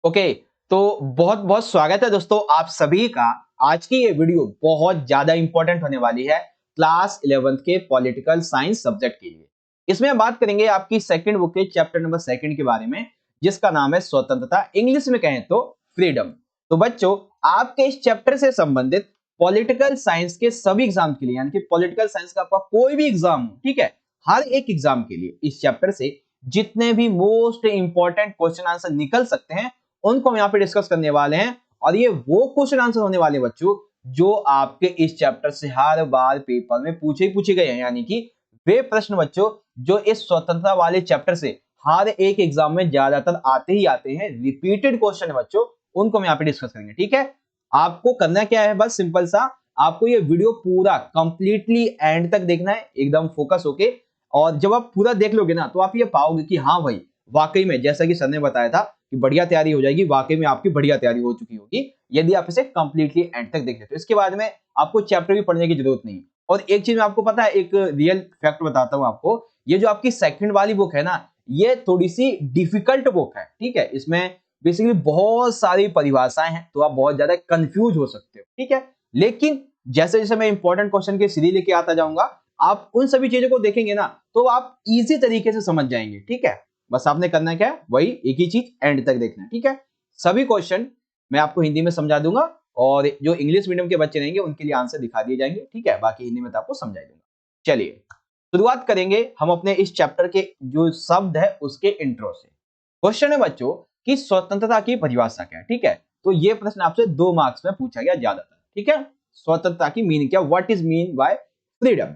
Okay, तो बहुत बहुत स्वागत है दोस्तों आप सभी का। आज की ये वीडियो बहुत ज्यादा इंपॉर्टेंट होने वाली है क्लास 11th के पॉलिटिकल साइंस सब्जेक्ट के लिए। इसमें हम बात करेंगे आपकी सेकंड बुक के चैप्टर नंबर 2 के बारे में, जिसका नाम है स्वतंत्रता, इंग्लिश में कहें तो फ्रीडम। तो बच्चों, आपके इस चैप्टर से संबंधित पॉलिटिकल साइंस के सभी एग्जाम के लिए, यानी कि पॉलिटिकल साइंस का आपका कोई भी एग्जाम हो, ठीक है, हर एक एग्जाम के लिए इस चैप्टर से जितने भी मोस्ट इंपॉर्टेंट क्वेश्चन आंसर निकल सकते हैं उनको हम यहाँ पे डिस्कस करने वाले हैं। और ये वो क्वेश्चन आंसर होने वाले बच्चों जो आपके इस चैप्टर से हर बार पेपर में पूछे गए हैं, यानी कि वे प्रश्न बच्चों जो इस स्वतंत्रता वाले चैप्टर से हर एक एग्जाम में ज्यादातर आते ही आते हैं, रिपीटेड क्वेश्चन है बच्चों, उनको हम यहाँ पे डिस्कस करेंगे। ठीक है, आपको करना क्या है, बस सिंपल सा, आपको ये वीडियो पूरा कंप्लीटली एंड तक देखना है, एकदम फोकस होके। और जब आप पूरा देख लोगे ना तो आप ये पाओगे कि हाँ भाई, वाकई में जैसा कि सर ने बताया था कि बढ़िया तैयारी हो जाएगी, वाकई में आपकी बढ़िया तैयारी हो चुकी होगी यदि आप इसे कंप्लीटली एंड तक देख लेते हो। इसके बाद में आपको चैप्टर भी पढ़ने की जरूरत नहीं। और एक चीज मैं आपको पता है, एक रियल फैक्ट बताता हूं आपको, ये जो आपकी सेकंड वाली बुक है ना, ये थोड़ी सी डिफिकल्ट बुक है। ठीक है, इसमें बेसिकली बहुत सारी परिभाषाएं हैं, तो आप बहुत ज्यादा कंफ्यूज हो सकते हो। ठीक है, लेकिन जैसे जैसे मैं इंपॉर्टेंट क्वेश्चन की सीरीज लेके आता जाऊंगा, आप उन सभी चीजों को देखेंगे ना तो आप इजी तरीके से समझ जाएंगे। ठीक है, बस आपने करना क्या है, वही एक ही चीज एंड तक देखना है। ठीक है, सभी क्वेश्चन मैं आपको हिंदी में समझा दूंगा और जो इंग्लिश मीडियम के बच्चे रहेंगे उनके लिए आंसर दिखा दिए जाएंगे। ठीक है, बाकी हिंदी में तो आपको समझा दूंगा। चलिए शुरुआत करेंगे हम अपने इस चैप्टर के जो शब्द है उसके इंट्रो से। क्वेश्चन है बच्चों कि स्वतंत्रता की परिभाषा क्या है। ठीक है, तो ये प्रश्न आपसे 2 मार्क्स में पूछा गया ज्यादातर। ठीक है, स्वतंत्रता की मीनिंग क्या, what is mean by freedom.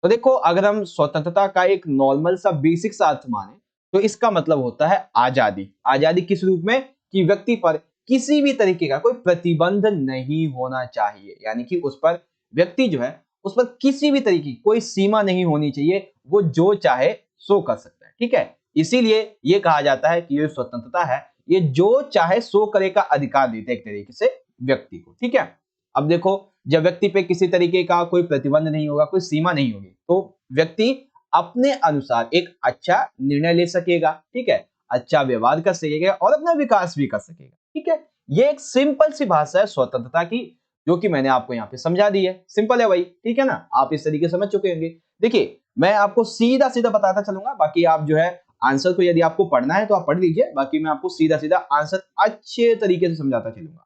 तो देखो, अगर हम स्वतंत्रता का एक नॉर्मल सा बेसिक सा अर्थ माने तो इसका मतलब होता है आजादी। आजादी किस रूप में, कि व्यक्ति पर किसी भी तरीके का कोई प्रतिबंध नहीं होना चाहिए, यानी कि उस पर व्यक्ति जो है उस पर किसी भी तरीके की कोई सीमा नहीं होनी चाहिए, वो जो चाहे सो कर सकता है। ठीक है, इसीलिए ये कहा जाता है कि ये स्वतंत्रता है, ये जो चाहे सो करे का अधिकार देते हैं एक तरीके से व्यक्ति को। ठीक है, अब देखो, जब व्यक्ति पे किसी तरीके का कोई प्रतिबंध नहीं होगा, कोई सीमा नहीं होगी, तो व्यक्ति अपने अनुसार एक अच्छा निर्णय ले सकेगा। ठीक है, अच्छा व्यवहार कर सकेगा और अपना विकास भी कर सकेगा। ठीक है, ये एक सिंपल सी भाषा है स्वतंत्रता की, जो कि मैंने आपको यहाँ पे समझा दी है। सिंपल है भाई, ठीक है ना, आप इस तरीके से समझ चुके होंगे। देखिए, मैं आपको सीधा सीधा बताता चलूंगा, बाकी आप जो है आंसर को यदि आपको पढ़ना है तो आप पढ़ लीजिए, बाकी मैं आपको सीधा सीधा आंसर अच्छे तरीके से समझाता चलूंगा।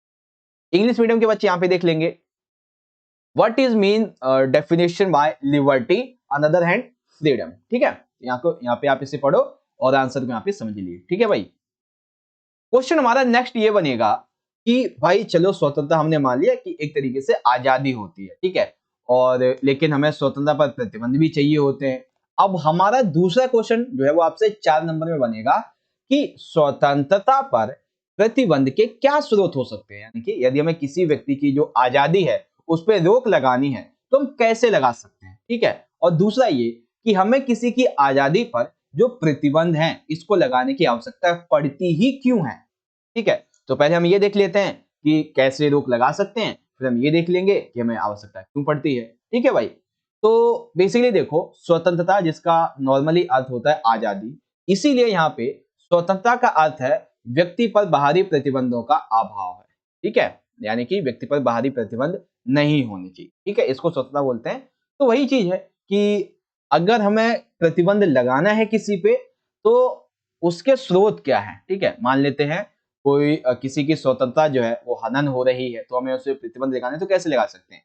इंग्लिश मीडियम के बच्चे यहाँ पे देख लेंगे, what is mean definition bye liberty, another hand freedom. ठीक है, यहाँ पे आप इसे पढ़ो और आंसर को यहाँ पे समझ लीजिए। ठीक है भाई, क्वेश्चन हमारा नेक्स्ट ये बनेगा कि भाई चलो, स्वतंत्रता हमने मान लिया कि एक तरीके से आजादी होती है। ठीक है, और लेकिन हमें स्वतंत्रता पर प्रतिबंध भी चाहिए होते हैं। अब हमारा दूसरा क्वेश्चन जो है वो आपसे 4 नंबर में बनेगा कि स्वतंत्रता पर प्रतिबंध के क्या स्रोत हो सकते हैं, यानी कि यदि हमें किसी व्यक्ति की जो आजादी है उस पर रोक लगानी है तो हम कैसे लगा सकते हैं। ठीक है, और दूसरा ये कि हमें किसी की आजादी पर जो प्रतिबंध हैं इसको लगाने की आवश्यकता पड़ती ही क्यों है। ठीक है, तो पहले हम ये देख लेते हैं कि कैसे रोक लगा सकते हैं, फिर हम ये देख लेंगे कि हमें आवश्यकता क्यों पड़ती है। ठीक है भाई, तो बेसिकली देखो, स्वतंत्रता जिसका नॉर्मली अर्थ होता है आजादी, इसीलिए यहाँ पे स्वतंत्रता का अर्थ है व्यक्ति पर बाहरी प्रतिबंधों का अभाव है। ठीक है, यानी कि व्यक्ति पर बाहरी प्रतिबंध नहीं होनी चाहिए। ठीक है, इसको स्वतंत्रता बोलते हैं। तो वही चीज है कि अगर हमें प्रतिबंध लगाना है किसी पे तो उसके स्रोत क्या है। ठीक है, मान लेते हैं कोई किसी की स्वतंत्रता जो है वो हनन हो रही है, तो हमें उसे प्रतिबंध लगाना है तो कैसे लगा सकते हैं।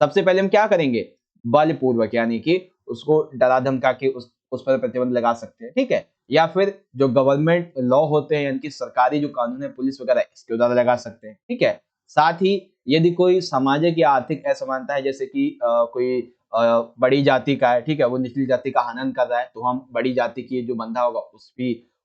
सबसे पहले हम क्या करेंगे, बलपूर्वक, यानी कि उसको डरा धमका के उस पर प्रतिबंध लगा सकते हैं। ठीक है, या फिर जो गवर्नमेंट लॉ होते हैं, यानी कि सरकारी जो कानून है, पुलिस वगैरह, इसके द्वारा लगा सकते हैं। ठीक है, साथ ही यदि कोई सामाजिक या आर्थिक असमानता है, जैसे कि कोई बड़ी जाति का है, ठीक है, वो निचली जाति का हनन कर रहा है, तो हम बड़ी जाति की जो बंधा होगा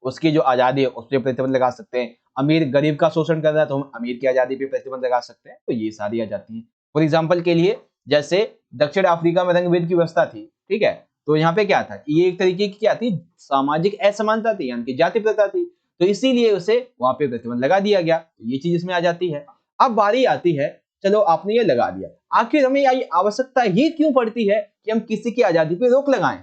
उसकी जो आजादी है उस पर प्रतिबंध लगा सकते हैं। अमीर गरीब का शोषण कर रहा है तो हम अमीर की आजादी पे प्रतिबंध लगा सकते हैं। तो ये सारी आ जाती है। फॉर एग्जाम्पल के लिए, जैसे दक्षिण अफ्रीका में रंगभेद की व्यवस्था थी। ठीक है, तो यहाँ पे क्या था, ये एक तरीके की क्या थी, सामाजिक असमानता थी, यानी कि जाति प्रथा थी, तो इसीलिए उसे वहां पे प्रतिबंध लगा दिया गया। तो ये चीज इसमें आ जाती है। अब बारी आती है, चलो आपने ये लगा दिया, आखिर हमें यही आवश्यकता ही क्यों पड़ती है कि हम किसी की आजादी पे रोक लगाएं।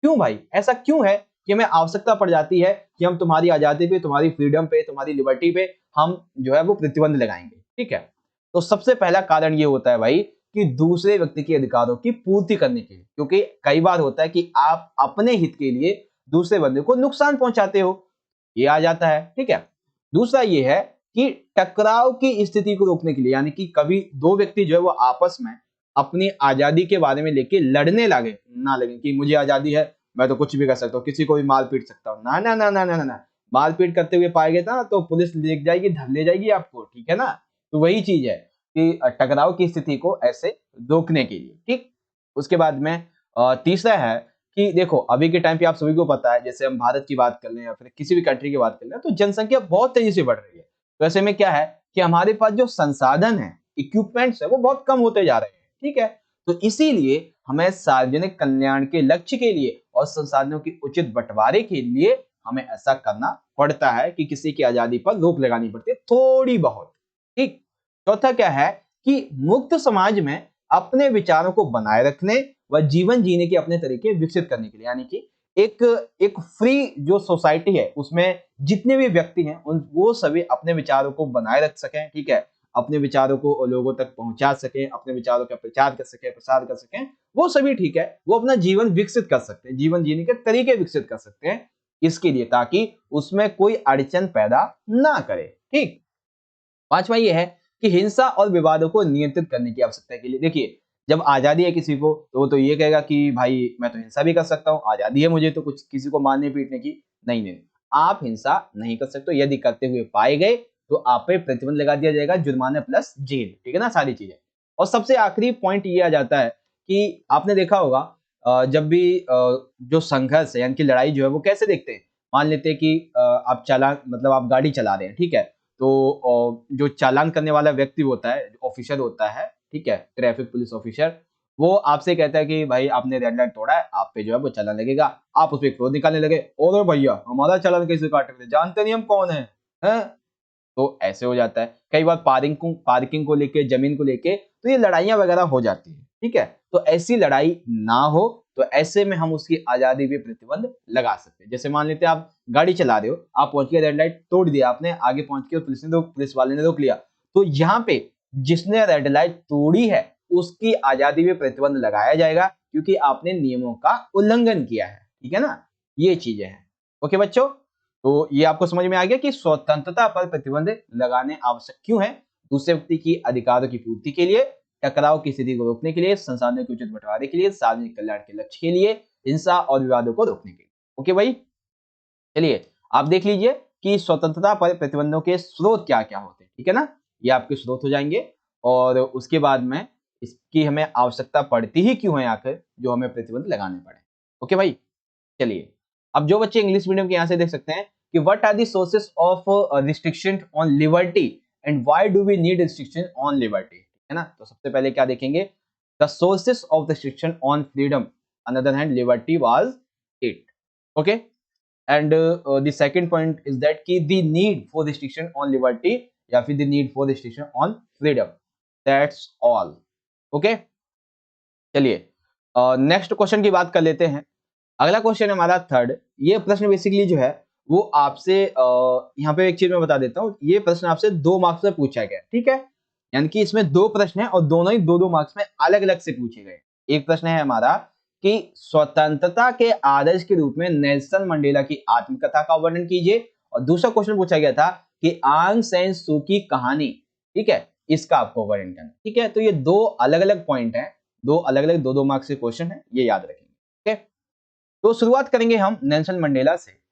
क्यों भाई, ऐसा क्यों है कि हमें आवश्यकता पड़ जाती है कि हम तुम्हारी आजादी पे, तुम्हारी फ्रीडम पे, तुम्हारी लिबर्टी पे हम जो है वो प्रतिबंध लगाएंगे। ठीक है, तो सबसे पहला कारण ये होता है भाई कि दूसरे व्यक्ति के अधिकारों की पूर्ति करने के लिए, क्योंकि कई बार होता है कि आप अपने हित के लिए दूसरे बंदे को नुकसान पहुंचाते हो, ये आ जाता है। ठीक है, दूसरा ये है कि टकराव की स्थिति को रोकने के लिए, यानी कि कभी दो व्यक्ति जो है वो आपस में अपनी आजादी के बारे में लेके लड़ने लगे कि मुझे आजादी है, मैं तो कुछ भी कर सकता हूँ, किसी को भी मार पीट सकता हूँ। ना ना ना ना ना ना, मारपीट करते हुए पाए गए ना तो पुलिस ले जाएगी, धर ले जाएगी आपको। ठीक है ना, तो वही चीज है कि टकराव की स्थिति को ऐसे रोकने के लिए। ठीक, उसके बाद में तीसरा है कि देखो अभी के टाइम पे आप सभी को पता है, जैसे हम भारत की बात कर लें या फिर किसी भी कंट्री की बात कर लें, तो जनसंख्या बहुत तेजी से बढ़ रही है। तो ऐसे में क्या है कि हमारे पास जो संसाधन है, इक्विपमेंट्स है, वो बहुत कम होते जा रहे हैं। ठीक है, तो इसीलिए हमें सार्वजनिक कल्याण के लक्ष्य के लिए और संसाधनों के उचित बंटवारे के लिए हमें ऐसा करना पड़ता है कि किसी की आजादी पर रोक लगानी पड़ती है थोड़ी बहुत। ठीक, चौथा क्या है कि मुक्त समाज में अपने विचारों को बनाए रखने व जीवन जीने के अपने तरीके विकसित करने के लिए, यानी कि एक एक फ्री जो सोसाइटी है उसमें जितने भी व्यक्ति हैं उन वो सभी अपने विचारों को बनाए रख सकें। ठीक है, अपने विचारों को लोगों तक पहुंचा सकें, अपने विचारों का प्रचार कर सकें, प्रसार कर सकें, वो सभी ठीक है, वो अपना जीवन विकसित कर सकते हैं, जीवन जीने के तरीके विकसित कर सकते हैं इसके लिए, ताकि उसमें कोई अड़चन पैदा ना करे। ठीक, पांचवा ये है कि हिंसा और विवादों को नियंत्रित करने की आवश्यकता के लिए। देखिए, जब आजादी है किसी को तो वो तो ये कहेगा कि भाई मैं तो हिंसा भी कर सकता हूँ, आजादी है मुझे तो कुछ किसी को मारने पीटने की। नहीं नहीं, आप हिंसा नहीं कर सकते, यदि करते हुए पाए गए तो आप पे प्रतिबंध लगा दिया जाएगा, जुर्माना प्लस जेल। ठीक है ना, सारी चीजें। और सबसे आखिरी पॉइंट ये आ जाता है कि आपने देखा होगा जब भी जो संघर्ष है यानी कि लड़ाई जो है वो कैसे देखते हैं। मान लेते हैं कि आप चालान मतलब आप गाड़ी चला रहे हैं, ठीक है, तो जो चालान करने वाला व्यक्ति होता है, ऑफिसर होता है, ठीक है, ट्रैफिक पुलिस ऑफिसर, वो आपसे कहता है कि भाई आपने रेड लाइट तोड़ा है, आप पे जो है वो चालान लगेगा। आप उस पर क्रोध निकालने लगे, और भैया हमारा चालान कैसे काट रहे थे, जानते नहीं हम कौन है, हैं? तो ऐसे हो जाता है। कई बार पार्किंग को लेके, जमीन को लेके तो ये लड़ाइयां वगैरह हो जाती है। ठीक है, तो ऐसी लड़ाई ना हो तो ऐसे में हम उसकी आजादी पे प्रतिबंध लगा सकते हैं। जैसे मान लेते हैं आप गाड़ी चला रहे हो, आप पहुंच के रेड लाइट तोड़ दिया आपने, आगे पहुंच के पुलिस वाले ने रोक लिया, तो यहाँ पे जिसने रेड लाइट तोड़ी है उसकी आजादी पे प्रतिबंध लगाया जाएगा, क्योंकि आपने नियमों का उल्लंघन किया है। ठीक है ना, ये चीजें हैं। ओके बच्चों, तो ये आपको समझ में आ गया कि स्वतंत्रता पर प्रतिबंध लगाने आवश्यक क्यों है। दूसरे व्यक्ति की अधिकारों की पूर्ति के लिए, टकराव की स्थिति को रोकने के लिए, संसाधनों के उचित बंटवारे के लिए, सार्वजनिक कल्याण के लक्ष्य के लिए, हिंसा और विवादों को रोकने के लिए। ओके भाई, चलिए आप देख लीजिए कि स्वतंत्रता पर प्रतिबंधों के स्रोत क्या क्या होते हैं। ठीक है ना, ये आपके स्रोत हो जाएंगे, और उसके बाद में इसकी हमें आवश्यकता पड़ती ही क्यों है आखिर, जो हमें प्रतिबंध लगाने पड़े। ओके भाई, चलिए अब जो बच्चे इंग्लिश मीडियम के यहाँ से देख सकते हैं कि what are the sources of restriction on liberty and why do we need restriction on liberty, है ना। तो सबसे पहले क्या देखेंगे, the sources of restriction on freedom, another hand liberty was it. Okay, and the second point is that कि the need for restriction on liberty या फिर the need for restriction on freedom, that's all. Okay, चलिए next question की बात कर लेते हैं। अगला क्वेश्चन हमारा थर्ड। ये प्रश्न बेसिकली जो है वो आपसे यहाँ पे एक चीज मैं बता देता हूँ, ये प्रश्न आपसे 2 मार्क्स में पूछा गया। ठीक है, यानी कि इसमें 2 प्रश्न हैं और दोनों ही 2-2 मार्क्स में अलग अलग से पूछे गए। एक प्रश्न है हमारा कि स्वतंत्रता के आदर्श के रूप में नेल्सन मंडेला की आत्मकथा का वर्णन कीजिए, और दूसरा क्वेश्चन पूछा गया था कि आंग सैन सू की कहानी, ठीक है, इसका आपको वर्णन करना। ठीक है, तो ये 2 अलग अलग पॉइंट है, 2 अलग अलग 2-2 मार्क्स के क्वेश्चन है, ये याद रखेंगे। ठीक है, तो शुरुआत करेंगे हम नेल्सन मंडेला से।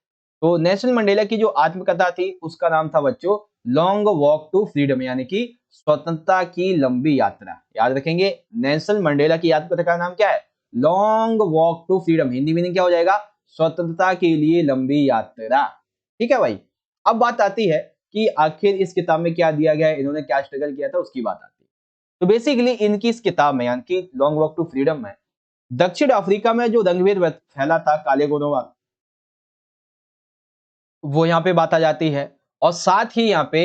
तो नेल्सन मंडेला की जो आत्मकथा थी उसका नाम था बच्चों लॉन्ग वॉक टू फ्रीडम, यानी कि स्वतंत्रता की लंबी यात्रा। याद रखेंगे, नेल्सन मंडेला की आत्मकथा का नाम क्या है, long walk to freedom. Hindi meaning क्या हो जाएगा, स्वतंत्रता के लिए लंबी यात्रा। ठीक है भाई, अब बात आती है कि आखिर इस किताब में क्या दिया गया है, इन्होंने क्या स्ट्रगल किया था, उसकी बात आती है। तो बेसिकली इनकी इस किताब में यानी कि लॉन्ग वॉक टू फ्रीडम में दक्षिण अफ्रीका में जो रंगभेद फैला था काले गोरों वाला, वो यहाँ पे बात आ जाती है। और साथ ही यहाँ पे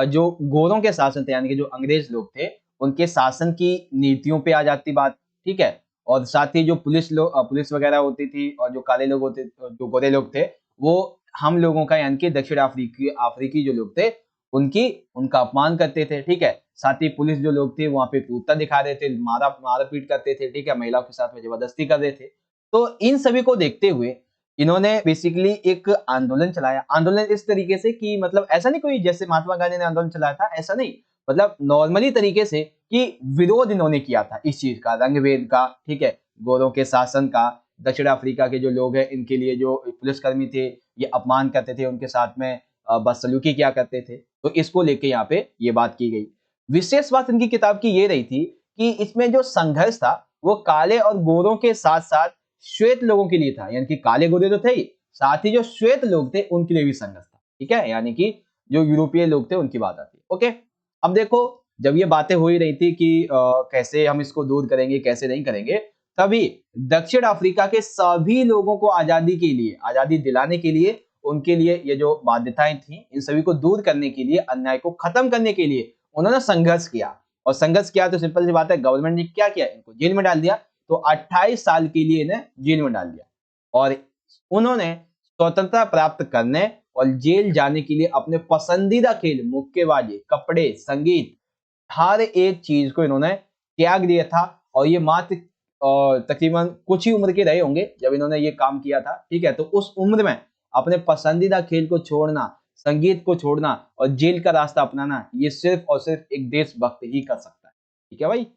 जो गोरों के शासन थे यानी कि जो अंग्रेज लोग थे उनके शासन की नीतियों पे आ जाती बात। ठीक है, और साथ ही जो पुलिस वगैरह होती थी और जो काले लोग होते, जो गोरे लोग थे, वो हम लोगों का यानी कि दक्षिण अफ्रीकी अफ्रीकी जो लोग थे उनकी उनका अपमान करते थे, ठीक है। साथ ही पुलिस जो लोग थे वहां पे क्रूरता दिखा रहे थे, मारा पीट करते थे, ठीक है, महिलाओं के साथ में जबरदस्ती कर रहे थे। तो इन सभी को देखते हुए इन्होंने बेसिकली एक आंदोलन चलाया। आंदोलन इस तरीके से कि मतलब ऐसा नहीं कोई जैसे महात्मा गांधी ने आंदोलन चलाया था, ऐसा नहीं, मतलब नॉर्मली तरीके से कि विरोध इन्होंने किया था इस चीज का, रंगभेद का, ठीक है, गोरों के शासन का। दक्षिण अफ्रीका के जो लोग हैं इनके लिए जो पुलिसकर्मी थे ये अपमान करते थे, उनके साथ में बदसलूकी किया करते थे। तो इसको लेके यहाँ पे ये बात की गई। विशेष बात इनकी किताब की ये रही थी कि इसमें जो संघर्ष था वो काले और गोरों के साथ साथ श्वेत लोगों के लिए था, यानी कि काले गोरे तो थे ही, साथ ही जो श्वेत लोग थे उनके लिए भी संघर्ष था, ठीक है, यानी कि जो यूरोपीय लोग थे उनकी बात आती है। ओके, अब देखो जब ये बातें हो ही रही थी कि कैसे हम इसको दूर करेंगे कैसे नहीं करेंगे, तभी दक्षिण अफ्रीका के सभी लोगों को आजादी के लिए, आजादी दिलाने के लिए, उनके लिए ये जो बाध्यताएं थी इन सभी को दूर करने के लिए, अन्याय को खत्म करने के लिए उन्होंने संघर्ष किया। और संघर्ष किया तो सिंपल सी बात है, गवर्नमेंट ने क्या किया, इनको जेल में डाल दिया। तो 28 साल के लिए इन्हें जेल में डाल दिया और उन्होंने स्वतंत्रता प्राप्त करने और जेल जाने के लिए अपने पसंदीदा खेल, मुक्केबाजी, कपड़े, संगीत, हर एक चीज को इन्होंने त्याग दिया था। और ये मात्र तकरीबन कुछ ही उम्र के रहे होंगे जब इन्होंने ये काम किया था, ठीक है। तो उस उम्र में अपने पसंदीदा खेल को छोड़ना, संगीत को छोड़ना और जेल का रास्ता अपनाना, ये सिर्फ और सिर्फ एक देशभक्त ही कर सकता है, ठीक है भाई।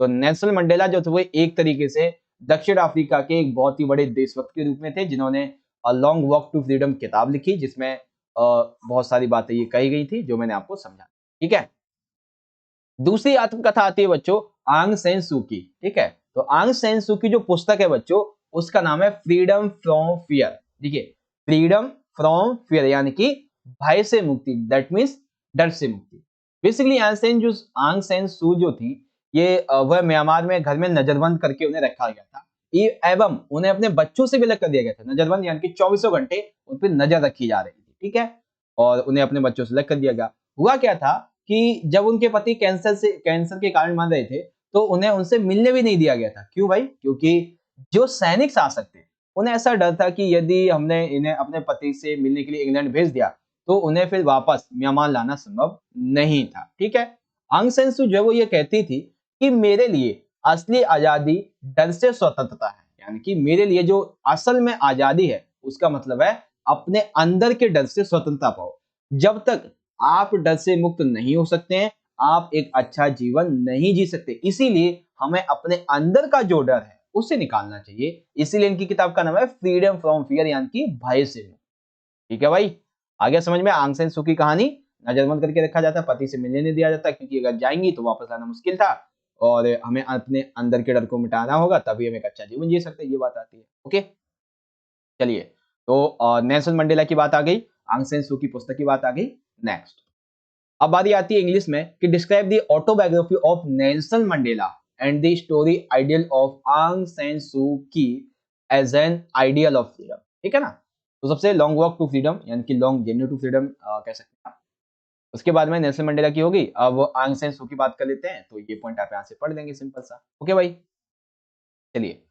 तो नेल्सन मंडेला जो थे वो एक तरीके से दक्षिण अफ्रीका के एक बहुत ही बड़े देशभक्त के रूप में थे, जिन्होंने a long walk to freedom किताब लिखी, जिसमें बहुत सारी बातें ये कही गई थी जो मैंने आपको समझा, ठीक है। दूसरी आत्मकथा आती है बच्चों आंग सैन सू की, ठीक है। तो आंग सैन सू की जो पुस्तक है बच्चों उसका नाम है फ्रीडम फ्रॉम फियर। देखिए, फ्रीडम फ्रॉम फियर यानी कि भय से मुक्ति, दैट मीन्स डर से मुक्ति। बेसिकली आंग सैन सू जो थी ये वह म्यांमार में घर में नजरबंद करके उन्हें रखा गया था, एवं उन्हें अपने बच्चों से भी अलग कर दिया गया था। नजरबंद यानी कि 24 घंटे उन पर नजर रखी जा रही थी, ठीक है, और उन्हें अपने बच्चों से अलग कर दिया गया। हुआ क्या था कि जब उनके पति कैंसर के कारण मर रहे थे तो उन्हें उनसे मिलने भी नहीं दिया गया था। क्यों भाई? क्योंकि जो सैनिक शासक थे उन्हें ऐसा डर था कि यदि हमने इन्हें अपने पति से मिलने के लिए इंग्लैंड भेज दिया तो उन्हें फिर वापस म्यांमार लाना संभव नहीं था, ठीक है। आंग सैन सू जो वो ये कहती थी कि मेरे लिए असली आजादी डर से स्वतंत्रता है, यानी कि मेरे लिए जो असल में आजादी है उसका मतलब है अपने अंदर के डर से स्वतंत्रता पाओ। जब तक आप डर से मुक्त नहीं हो सकते हैं आप एक अच्छा जीवन नहीं जी सकते। इसीलिए हमें अपने अंदर का जो डर है उसे निकालना चाहिए। इसीलिए इनकी किताब का नाम है फ्रीडम फ्रॉम फियर यानी कि भय से मुक्त, ठीक है भाई। आ गया समझ में आंग सैन सू की कहानी? नजरबंद करके रखा जाता, पति से मिलने नहीं दिया जाता क्योंकि अगर जाएंगी तो वापस आना मुश्किल था और हमें अपने अंदर के डर को मिटाना होगा तभी हम एक अच्छा जीवन जी सकते हैं, ये बात आती है। ओके, चलिए, तो नेल्सन मंडेला की बात आ गई, आंग सैन सू की पुस्तक की बात आ गई। नेक्स्ट अब बारी आती है इंग्लिश में कि describe the autobiography of Nelson Mandela and the story ideal of Aung San Suu Kyi as an ideal of freedom, ठीक है ना। तो सबसे लॉन्ग वॉक टू फ्रीडम यानी कि लॉन्ग जर्नी टू फ्रीडम कह सकते हैं। उसके बाद में नेल्सन मंडेला की होगी। अब आंग सैन सू की बात कर लेते हैं, तो ये पॉइंट आप यहाँ से पढ़ लेंगे सिंपल सा। ओके भाई, चलिए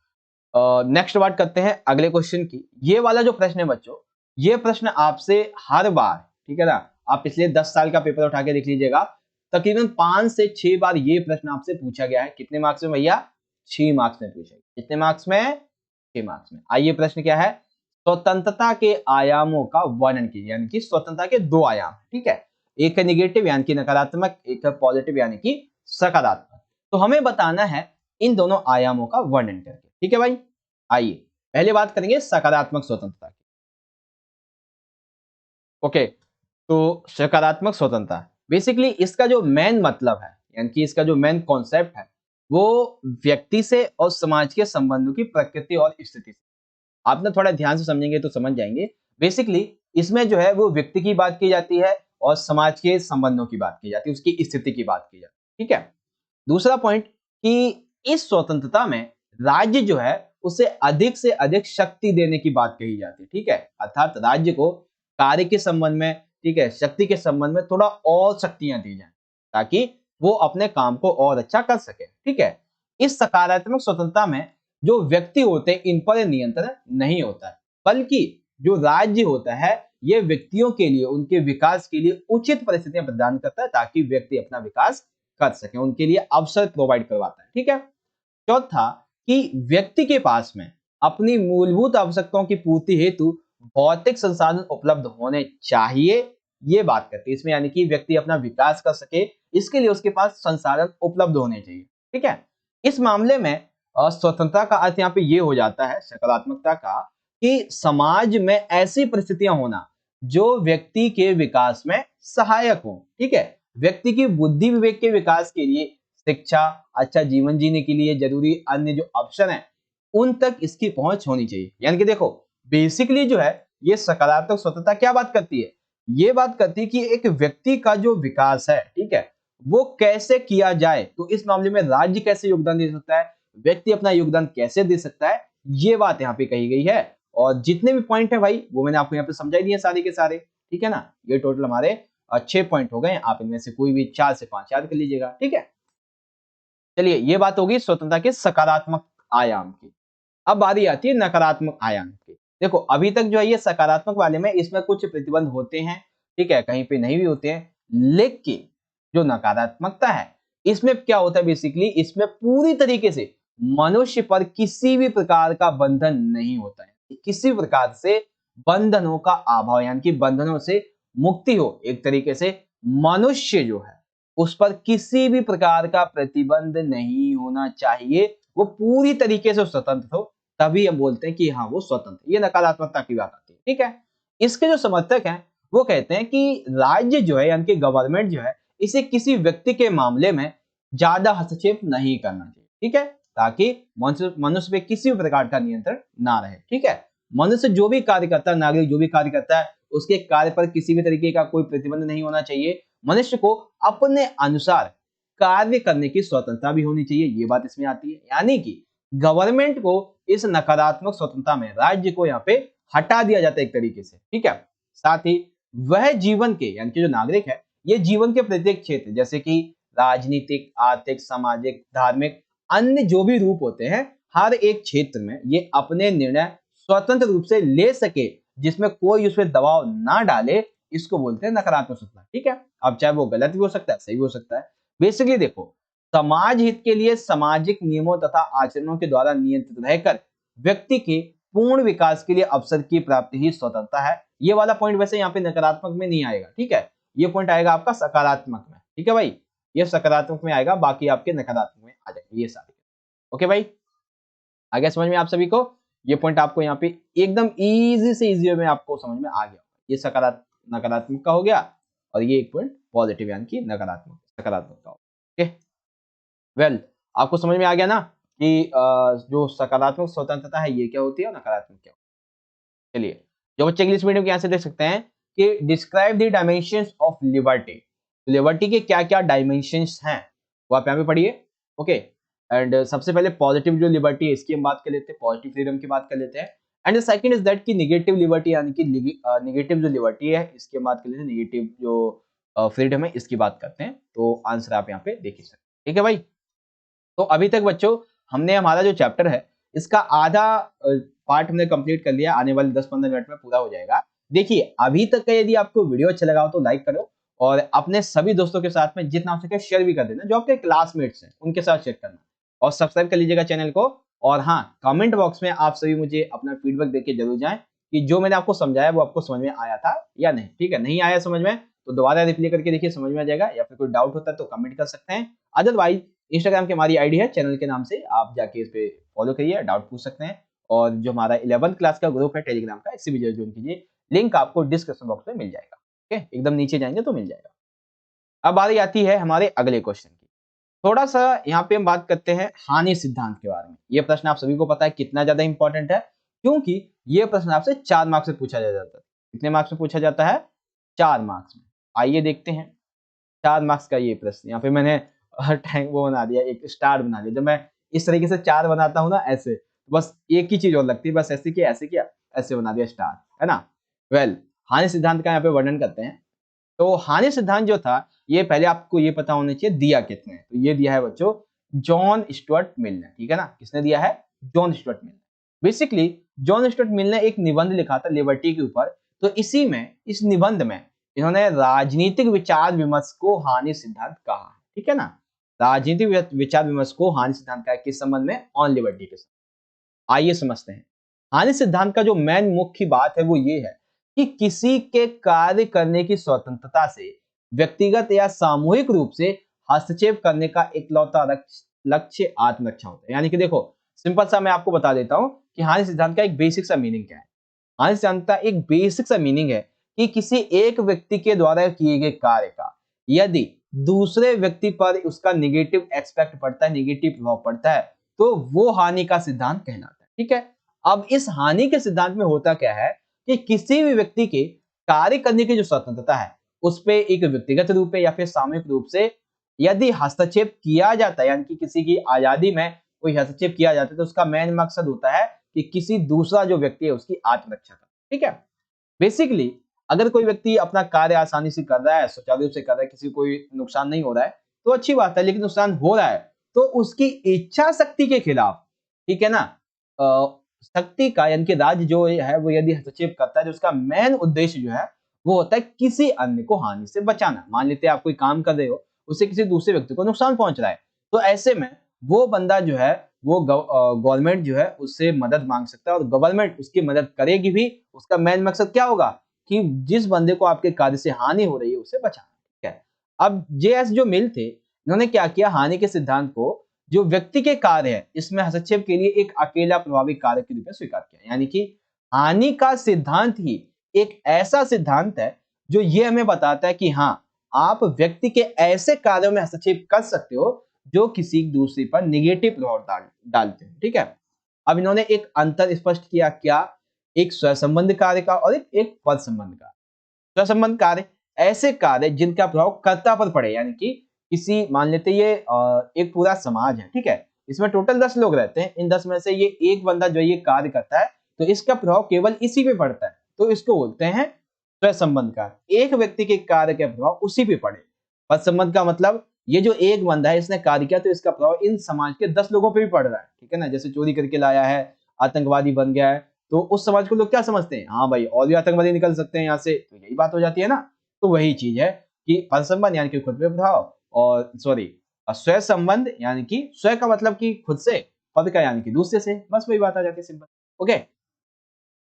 नेक्स्ट बात करते हैं अगले क्वेश्चन की। ये वाला जो प्रश्न है बच्चों, ये प्रश्न आपसे हर बार, ठीक है ना, आप पिछले 10 साल का पेपर उठा के देख लीजिएगा, तकरीबन 5 से 6 बार ये प्रश्न आपसे पूछा गया है। कितने मार्क्स में भैया? 6 मार्क्स में पूछा गया। कितने मार्क्स में? 6 मार्क्स में। आइए प्रश्न क्या है? स्वतंत्रता के आयामों का वर्णन कीजिए, यानी कि स्वतंत्रता के 2 आयाम, ठीक है। एक है निगेटिव यानी कि नकारात्मक, एक है पॉजिटिव यानी कि सकारात्मक। तो हमें बताना है इन दोनों आयामों का वर्णन करके, ठीक है भाई। आइए पहले बात करेंगे सकारात्मक स्वतंत्रता की। ओके, तो सकारात्मक स्वतंत्रता बेसिकली इसका जो मेन मतलब है, यानी कि इसका जो मेन कॉन्सेप्ट है वो व्यक्ति से और समाज के संबंधों की प्रकृति और स्थिति से। आप ना थोड़ा ध्यान से समझेंगे तो समझ जाएंगे। बेसिकली इसमें जो है वो व्यक्ति की बात की जाती है और समाज के संबंधों की बात की जाती है, उसकी स्थिति की बात की जाती है, ठीक है। दूसरा पॉइंट कि इस स्वतंत्रता में राज्य जो है उसे अधिक से अधिक शक्ति देने की बात कही जाती है, ठीक है। अर्थात राज्य को कार्य के संबंध में, ठीक है, शक्ति के संबंध में थोड़ा और शक्तियां दी जाए ताकि वो अपने काम को और अच्छा कर सके, ठीक है। इस सकारात्मक स्वतंत्रता में जो व्यक्ति होते हैं इन पर नियंत्रण नहीं होता है, बल्कि जो राज्य होता है ये व्यक्तियों के लिए उनके विकास के लिए उचित परिस्थितियां प्रदान करता है ताकि व्यक्ति अपना विकास कर सके, उनके लिए अवसर प्रोवाइड करवाता है। ठीक है। चौथा कि व्यक्ति के पास में अपनी मूलभूत आवश्यकताओं की पूर्ति हेतु भौतिक संसाधन उपलब्ध होने चाहिए, ये बात करती है इसमें, यानी कि व्यक्ति अपना विकास कर सके इसके लिए उसके पास संसाधन उपलब्ध होने चाहिए। ठीक है। इस मामले में स्वतंत्रता का अर्थ यहाँ पे ये हो जाता है, सकारात्मकता का, कि समाज में ऐसी परिस्थितियां होना जो व्यक्ति के विकास में सहायक हो। ठीक है। व्यक्ति की बुद्धि विवेक के विकास के लिए शिक्षा, अच्छा जीवन जीने के लिए जरूरी अन्य जो ऑप्शन है उन तक इसकी पहुंच होनी चाहिए। यानी कि देखो बेसिकली जो है ये सकारात्मक स्वतंत्रता क्या बात करती है, ये बात करती है कि एक व्यक्ति का जो विकास है, ठीक है, वो कैसे किया जाए। तो इस मामले में राज्य कैसे योगदान दे सकता है, व्यक्ति अपना योगदान कैसे दे सकता है, ये बात यहाँ पे कही गई है। और जितने भी पॉइंट है भाई वो मैंने आपको यहाँ पे समझाई दिए सारे के सारे। ठीक है ना। ये टोटल हमारे 6 पॉइंट हो गए, आप इनमें से कोई भी 4 से 5 याद कर लीजिएगा। ठीक है। चलिए ये बात होगी स्वतंत्रता के सकारात्मक आयाम की। अब बारी आती है नकारात्मक आयाम की। देखो अभी तक जो है ये सकारात्मक वाले में इसमें कुछ प्रतिबंध होते हैं, ठीक है, कहीं पे नहीं भी होते हैं, लेकिन जो नकारात्मकता है इसमें क्या होता है, बेसिकली इसमें पूरी तरीके से मनुष्य पर किसी भी प्रकार का बंधन नहीं होता है, किसी प्रकार से बंधनों का अभाव, यानी कि बंधनों से मुक्ति हो। एक तरीके से मनुष्य जो है उस पर किसी भी प्रकार का प्रतिबंध नहीं होना चाहिए, वो पूरी तरीके से स्वतंत्र हो, तभी हम बोलते हैं कि हाँ वो स्वतंत्र। ये नकारात्मकता की बात आती है। ठीक है। इसके जो समर्थक हैं वो कहते हैं कि राज्य जो है यानी कि गवर्नमेंट जो है इसे किसी व्यक्ति के मामले में ज्यादा हस्तक्षेप नहीं करना चाहिए। ठीक है। ताकि मनुष्य पे किसी भी प्रकार का नियंत्रण ना रहे। ठीक है। मनुष्य जो भी कार्य करता है, नागरिक जो भी कार्य करता है, उसके कार्य पर किसी भी तरीके का कोई प्रतिबंध नहीं होना चाहिए। मनुष्य को अपने अनुसार कार्य करने की स्वतंत्रता भी होनी चाहिए, ये बात इसमें आती है। यानी कि गवर्नमेंट को इस नकारात्मक स्वतंत्रता में राज्य को यहाँ पे हटा दिया जाता है एक तरीके से। ठीक है। साथ ही वह जीवन के यानी कि जो नागरिक है ये जीवन के प्रत्येक क्षेत्र जैसे कि राजनीतिक, आर्थिक, सामाजिक, धार्मिक, अन्य जो भी रूप होते हैं, हर एक क्षेत्र में ये अपने निर्णय स्वतंत्र रूप से ले सके, जिसमें कोई उस पर दबाव ना डाले, इसको बोलते हैं नकारात्मक स्वतंत्रता। ठीक है। अब चाहे वो गलत भी हो सकता है, सही भी हो सकता है। बेसिकली देखो समाज हित के लिए सामाजिक नियमों तथा आचरणों के द्वारा नियंत्रित रहकर व्यक्ति के पूर्ण विकास के लिए अवसर की प्राप्ति ही स्वतंत्रता है। ये वाला पॉइंट वैसे यहाँ पे नकारात्मक में नहीं आएगा। ठीक है। ये पॉइंट आएगा आपका सकारात्मक में। ठीक है भाई, ये सकारात्मक में आएगा, बाकी आपके नकारात्मक में आ जाएंगे ये सारे। ओके भाई, आगे समझ में आप सभी को? ये पॉइंट आपको यहाँ पे एकदम इजी से इजी में आपको समझ में आ गया। ये नकारात्मक का हो गया और ये एक पॉइंट पॉजिटिव यानी कि नकारात्मक सकारात्मक का हो। ओके वेल, आपको समझ में आ गया ना कि जो सकारात्मक स्वतंत्रता है ये क्या होती है और नकारात्मक क्या होती है। चलिए जो बच्चे इंग्लिश मीडियम के यहाँ से देख सकते हैं कि describe the dimensions of liberty. Liberty के क्या क्या डायमेंशंस हैं वो आप यहाँ पे पढ़िए। ओके एंड सबसे पहले पॉजिटिव जो लिबर्टी है इसकी हम बात कर लेते हैं, पॉजिटिव फ्रीडम की बात कर लेते हैं। And the second is that कि नेगेटिव लिबर्टी यानी कि नेगेटिव जो लिबर्टी है इसकी हम बात कर लेते हैं, नेगेटिव जो फ्रीडम है इसकी बात करते हैं। तो आंसर आप यहाँ पे देख सकते हैं। ठीक है भाई, तो अभी तक बच्चों हमने हमारा जो चैप्टर है इसका आधा पार्ट हमने कंप्लीट कर लिया, आने वाले 10-15 मिनट में पूरा हो जाएगा। देखिए अभी तक का यदि आपको वीडियो अच्छा लगा हो तो लाइक करो और अपने सभी दोस्तों के साथ में जितना हो सके शेयर भी कर देना, जो आपके क्लासमेट्स हैं उनके साथ शेयर करना और सब्सक्राइब कर लीजिएगा चैनल को। और हाँ, कमेंट बॉक्स में आप सभी मुझे अपना फीडबैक देके जरूर जाएं कि जो मैंने आपको समझाया वो आपको समझ में आया था या नहीं। ठीक है, नहीं आया समझ में तो दोबारा रिप्लाई करके देखिए, समझ में आ जाएगा, या फिर कोई डाउट होता है तो कमेंट कर सकते हैं। अदरवाइज इंस्टाग्राम की हमारी आईडी है चैनल के नाम से, आप जाके इस पे फॉलो करिए, डाउट पूछ सकते हैं। और जो हमारा 11th क्लास का ग्रुप है टेलीग्राम का, इससे भी ज्वाइन कीजिए, लिंक आपको डिस्क्रिप्शन बॉक्स में मिल जाएगा। ओके, एकदम नीचे जाएंगे तो मिल जाएगा। अब बारी आती है हमारे अगले क्वेश्चन की। थोड़ा सा यहाँ पे हम बात करते हैं हानि सिद्धांत के बारे में। ये प्रश्न आप सभी को पता है कितना ज्यादा इंपॉर्टेंट है, क्योंकि ये प्रश्न आपसे 4 मार्क्स में पूछा जाता है। कितने मार्क्स में पूछा जाता है? 4 मार्क्स में। आइए देखते हैं 4 मार्क्स का ये प्रश्न। यहाँ पे मैंने हर टाइम वो बना दिया, एक स्टार बना दिया। जब मैं इस तरीके से 4 बनाता हूँ ना ऐसे, बस एक ही चीज और लगती है, बस ऐसे किया ऐसे किया ऐसे बना दिया स्टार, है ना। वेल, हानि सिद्धांत का यहाँ पे वर्णन करते हैं। तो हानि सिद्धांत जो था ये पहले आपको ये पता होना चाहिए दिया किसने है। तो ये दिया है बच्चों जॉन स्टुअर्ट मिल ने। ठीक है ना, किसने दिया है? जॉन स्टुअर्ट मिल ने। बेसिकली जॉन स्टुअर्ट मिल ने एक निबंध लिखा था लिबर्टी के ऊपर, तो इसी में, इस निबंध में इन्होंने राजनीतिक विचार विमर्श को हानि सिद्धांत कहा है, ठीक है ना। राजनीतिक विचार विमर्श को हानि सिद्धांत कहा है, किस संबंध में? ऑन लिबर्टी के संबंध। आइए समझते हैं। हानि सिद्धांत का जो मेन मुख्य बात है वो ये है कि किसी के कार्य करने की स्वतंत्रता से व्यक्तिगत या सामूहिक रूप से हस्तक्षेप करने का इकलौता लक्ष्य आत्मरक्षा होता है। यानी कि देखो, सिंपल सा मैं आपको बता देता हूं कि हानि सिद्धांत का एक बेसिक सा मीनिंग क्या है। हानि सिद्धांत का एक बेसिक सा मीनिंग है कि किसी एक व्यक्ति के द्वारा किए गए कार्य का यदि दूसरे व्यक्ति पर उसका निगेटिव एक्सपेक्ट पड़ता है, निगेटिव प्रभाव पड़ता है, तो वो हानि का सिद्धांत कहलाता है, ठीक है। अब इस हानि के सिद्धांत में होता क्या है कि किसी भी व्यक्ति के कार्य करने की जो स्वतंत्रता है उस पे एक व्यक्तिगत रूप से या फिर सामूहिक रूप से यदि हस्तक्षेप किया जाता है, यानी कि किसी की आजादी में कोई हस्तक्षेप किया जाता है, तो उसका मेन मकसद होता है कि किसी दूसरा जो व्यक्ति है उसकी आत्मरक्षा करना, ठीक है। बेसिकली अगर कोई व्यक्ति अपना कार्य आसानी से कर रहा है, सुचारू रूप से कर रहा है, किसी को कोई नुकसान नहीं हो रहा है, तो अच्छी बात है। लेकिन नुकसान हो रहा है तो उसकी इच्छा शक्ति के खिलाफ, ठीक है ना, शक्ति का यानी कि राज्य जो है वो यदि हस्तक्षेप करता है तो उसका मेन उद्देश्य जो है वो होता है किसी अन्य को हानि से बचाना। मान लेते हैं आप कोई काम कर रहे हो, उससे किसी दूसरे व्यक्ति को नुकसान पहुंच रहा है, तो ऐसे में वो बंदा जो है वो गवर्नमेंट जो है उससे मदद मांग सकता है और गवर्नमेंट उसकी मदद करेगी भी। उसका मेन मकसद क्या होगा कि जिस बंदे को आपके कार्य से हानि हो रही है उसे बचाना, ठीक है। अब जेएस जो मिल थे, इन्होंने क्या किया, हानि के सिद्धांत को जो व्यक्ति के कार्य है इसमें हस्तक्षेप के लिए एक अकेला प्रभावी कार्य के रूप में स्वीकार किया। यानी कि हानि का सिद्धांत ही एक ऐसा सिद्धांत है जो ये हमें बताता है कि हाँ, आप व्यक्ति के ऐसे कार्यों में हस्तक्षेप कर सकते हो जो किसी दूसरे पर निगेटिव प्रभाव डालते हैं, ठीक है। अब इन्होंने एक अंतर स्पष्ट किया, क्या? एक स्वसंबंध कार्य का और एक पद संबंध का। स्वसंबंध कार्य ऐसे कार्य जिनका प्रभाव कर्ता पर पड़े, यानी कि किसी, मान लेते ये एक पूरा समाज है, ठीक है, इसमें टोटल 10 लोग रहते हैं, इन 10 में से ये एक बंदा जो ये कार्य करता है तो इसका प्रभाव केवल इसी पे पड़ता है, तो इसको बोलते हैं स्वसंबंध कार्य। एक व्यक्ति के कार्य का प्रभाव उसी पे पड़े। पद संबंध का मतलब ये जो एक बंदा है इसने कार्य किया तो इसका प्रभाव इन समाज के 10 लोगों पे भी पड़ रहा है, ठीक है ना। जैसे चोरी करके लाया है, आतंकवादी बन गया है, तो उस समाज को लोग क्या समझते हैं, हाँ भाई और भी आतंकवादी निकल सकते हैं यहाँ से, तो यही बात हो जाती है ना। तो वही चीज है कि पद संबंध यानी कि खुद पे प्रभाव, और सॉरी स्वय संबंध यानी कि स्वय का मतलब कि खुद से, पद का यानी कि दूसरे से, बस वही बात आ जाती है, सिंपल। ओके,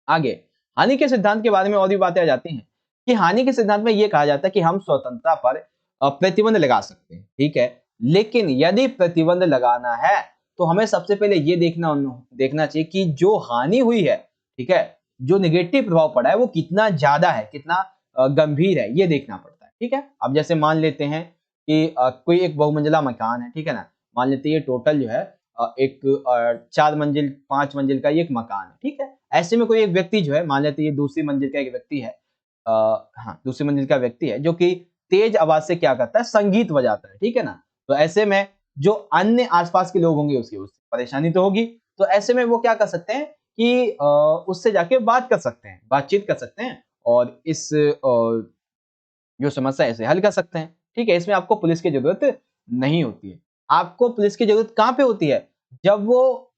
आगे हानि के सिद्धांत के बारे में और भी बातें आ जाती हैं कि हानि के सिद्धांत में यह कहा जाता है कि हम स्वतंत्रता पर प्रतिबंध लगा सकते हैं, ठीक है। लेकिन यदि प्रतिबंध लगाना है तो हमें सबसे पहले ये देखना चाहिए कि जो हानि हुई है, ठीक है, जो निगेटिव प्रभाव पड़ा है वो कितना ज्यादा है, कितना गंभीर है, ये देखना पड़ता है, ठीक है। अब जैसे मान लेते हैं कि कोई एक बहुमंजिला मकान है, ठीक है ना, मान लेते हैं ये टोटल जो है एक 4 मंजिल 5 मंजिल का ये एक मकान है, ठीक है। ऐसे में कोई एक व्यक्ति जो है, मान लेते हैं ये दूसरी मंजिल का एक व्यक्ति है, हाँ दूसरी मंजिल का व्यक्ति है जो कि तेज आवाज से क्या करता है, संगीत बजाता है, ठीक है ना। तो ऐसे में जो अन्य आसपास के लोग होंगे उसकी उससे परेशानी तो होगी, तो ऐसे में वो क्या कर सकते हैं कि उससे जाके बात कर सकते हैं, बातचीत कर सकते हैं और इस जो समस्या है इसे हल कर सकते हैं, ठीक है। इसमें आपको पुलिस की जरूरत नहीं होती है। आपको पुलिस की जरूरत कहाँ पे होती है, जब वो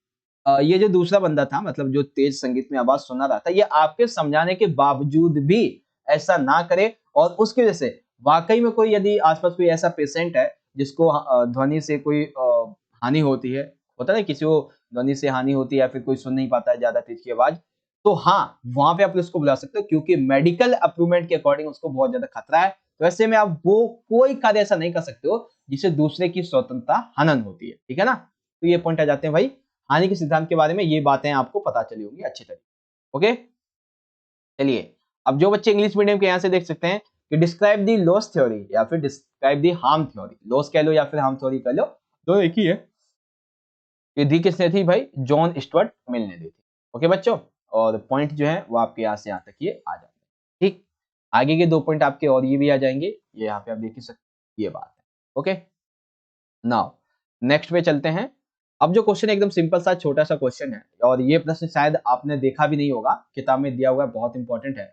ये जो दूसरा बंदा था, मतलब जो तेज संगीत में आवाज सुना रहा था, ये आपके समझाने के बावजूद भी ऐसा ना करे और उसकी वजह से वाकई में कोई यदि आसपास कोई ऐसा पेशेंट है जिसको ध्वनि से कोई हानि होती है, होता है ना किसी को ध्वनि से हानि होती है या फिर कोई सुन नहीं पाता है ज्यादा तेज की आवाज, तो हाँ वहां पे आप उसको बुला सकते हो क्योंकि मेडिकल अप्रूवमेंट के अकॉर्डिंग उसको बहुत ज्यादा खतरा है। तो ऐसे में आप वो कोई कार्य ऐसा नहीं कर सकते हो जिससे दूसरे की स्वतंत्रता हनन होती है, ठीक है ना। तो ये पॉइंट आ जाते हैं भाई हानि के सिद्धांत के बारे में, ये बातें आपको पता चली होंगी अच्छी तरीके। ओके, चलिए अब जो बच्चे इंग्लिश मीडियम के यहाँ से देख सकते हैं कि डिस्क्राइब दी लॉस थ्योरी या फिर describe the harm theory, loss कह लो या फिर हार्म थ्योरी कह लो, दोनों एक ही है। ये दी किसने थी भाई, जॉन स्टुअर्ट मिल ने दी थी। ओके बच्चों, और पॉइंट जो है वो आपके यहाँ से यहाँ तक ये आ जाते हैं, ठीक। आगे के 2 पॉइंट आपके और ये भी आ जाएंगे, ये यहाँ पे आप देख ही सकते, ये बात है। ओके, नाउ नेक्स्ट पे चलते हैं। अब जो क्वेश्चन एकदम सिंपल सा छोटा सा क्वेश्चन है और ये प्रश्न शायद आपने देखा भी नहीं होगा, किताब में दिया हुआ है, बहुत इंपॉर्टेंट है।